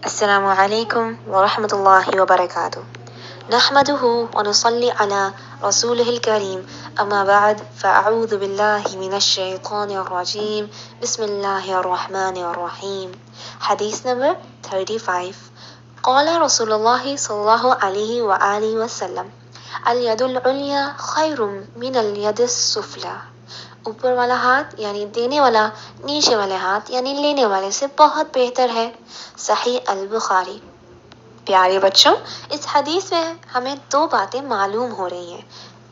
السلام عليكم ورحمة الله وبركاته. نحمده ونصلي على رسوله الكريم. أما بعد فأعوذ بالله من الشيطان الرجيم. بسم الله الرحمن الرحيم. حديث نمبر 35. قال رسول الله صلى الله عليه وآله وسلم: اليد العليا خير من اليد السفلى. اوپر والا ہاتھ یعنی دینے والا نیچے والے ہاتھ یعنی لینے والے سے بہت بہتر ہے۔ صحیح البخاری۔ پیارے بچوں، اس حدیث میں ہمیں دو باتیں معلوم ہو رہی ہیں۔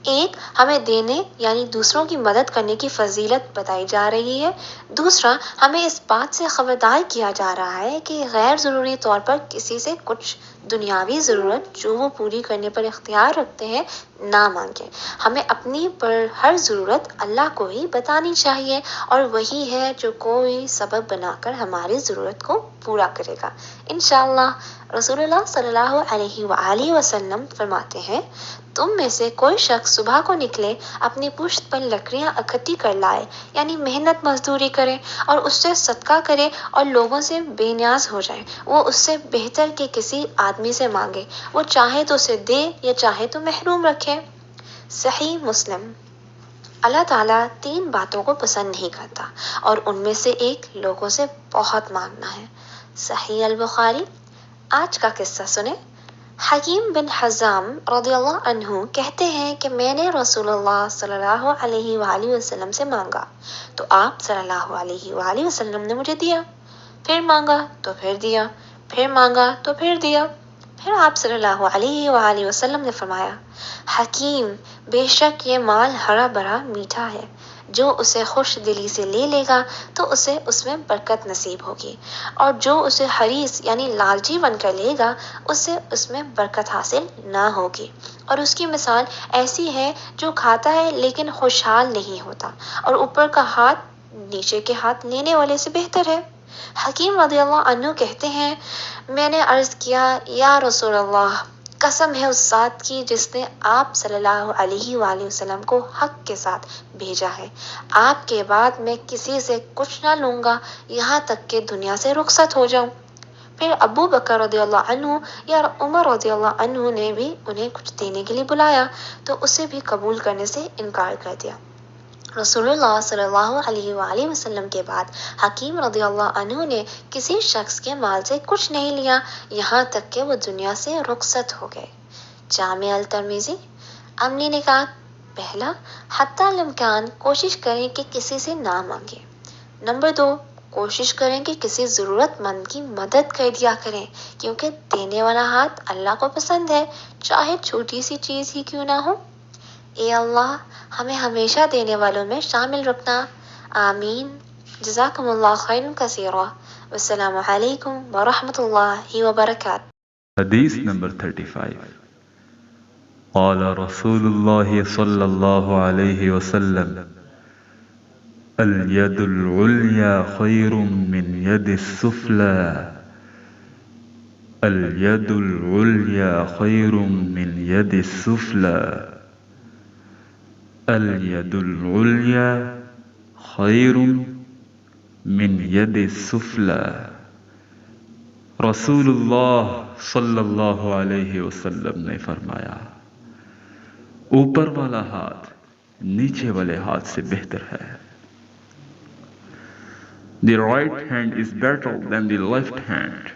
ایک، ہمیں دینے یعنی دوسروں کی مدد کرنے کی فضیلت بتائی جا رہی ہے۔ دوسرا، ہمیں اس بات سے خبردار کیا جا رہا ہے کہ غیر ضروری طور پر کسی سے کچھ دنیاوی ضرورت جو وہ پوری کرنے پر اختیار رکھتے ہیں نہ مانگیں۔ ہمیں اپنی پر ہر ضرورت اللہ کو ہی بتانی چاہیے اور وہی ہے جو کوئی سبب بنا کر ہماری ضرورت کو پورا کرے گا انشاءاللہ۔ رسول اللہ صلی اللہ علیہ وآلہ وسلم فرماتے ہیں: تم میں سے کوئی شخص صبح کو نکلے، اپنی پشت پر لکڑیاں اکٹھی کر لائے یعنی محنت مزدوری کرے اور اس سے صدقہ کرے اور لوگوں سے بے نیاز ہو جائے، وہ اس سے بہتر کے کسی آدمی سے مانگے، وہ چاہے تو اسے دے یا چاہے تو محروم رکھے۔ صحیح مسلم۔ اللہ تعالیٰ تین باتوں کو پسند نہیں کرتا اور ان میں سے ایک لوگوں سے بہت مانگنا ہے۔ صحیح البخاری۔ آج کا قصہ سنیں۔ حکیم بن حزام رضی اللہ عنہ کہتے ہیں کہ میں نے رسول اللہ صلی اللہ علیہ وآلہ وسلم سے مانگا تو آپ صلی اللہ علیہ وآلہ وسلم نے مجھے دیا، پھر مانگا تو پھر دیا، پھر مانگا تو پھر دیا۔ پھر آپ صلی اللہ علیہ وآلہ وسلم نے فرمایا: حکیم، بے شک یہ مال ہرا بھرا میٹھا ہے، جو اسے خوش دلی سے لے لے گا تو اسے اس میں برکت نصیب ہوگی، اور جو اسے حریص یعنی لالچی بن کر لے گا اسے اس میں برکت حاصل نہ ہوگی، اور اس کی مثال ایسی ہے جو کھاتا ہے لیکن خوشحال نہیں ہوتا، اور اوپر کا ہاتھ نیچے کے ہاتھ لینے والے سے بہتر ہے۔ حکیم رضی اللہ عنہ کہتے ہیں، میں نے عرض کیا: یا رسول اللہ، قسم ہے اس ذات کی جس نے آپ صلی اللہ علیہ وآلہ وسلم کو حق کے ساتھ بھیجا ہے، آپ کے بعد میں کسی سے کچھ نہ لوں گا یہاں تک کہ دنیا سے رخصت ہو جاؤں۔ پھر ابو بکر رضی اللہ عنہ یا عمر رضی اللہ عنہ نے بھی انہیں کچھ دینے کے لیے بلایا تو اسے بھی قبول کرنے سے انکار کر دیا۔ رسول اللہ صلی اللہ علیہ وآلہ وسلم کے بعد حکیم رضی اللہ عنہ نے کسی شخص کے مال سے کچھ نہیں لیا یہاں تک کہ وہ دنیا سے رخصت ہو گئے۔ جامع الترمذی۔ عملی نکات: پہلا، حتی الامکان کوشش کریں کہ کسی سے نہ مانگیں۔ نمبر 2، کوشش کریں کہ کسی ضرورت مند کی مدد کر دیا کریں، کیونکہ دینے والا ہاتھ اللہ کو پسند ہے، چاہے چھوٹی سی چیز ہی کیوں نہ ہو۔ اے اللہ، ہمیں ہمیشہ دینے والوں میں شامل رکھنا، آمین۔ جزاکم اللہ خیرا کثیرا۔ والسلام علیکم ورحمۃ اللہ وبرکاتہ۔ حدیث نمبر 35۔ قال رسول اللہ صلی اللہ علیہ وسلم: الید العلیا خیر من ید السفلی، الید العلیا خیر من ید السفلی، الید العلیا خیر من ید السفلی۔ رسول اللہ صلی اللہ علیہ وسلم نے فرمایا: اوپر والا ہاتھ نیچے والے ہاتھ سے بہتر ہے۔ The right hand is better than the left hand.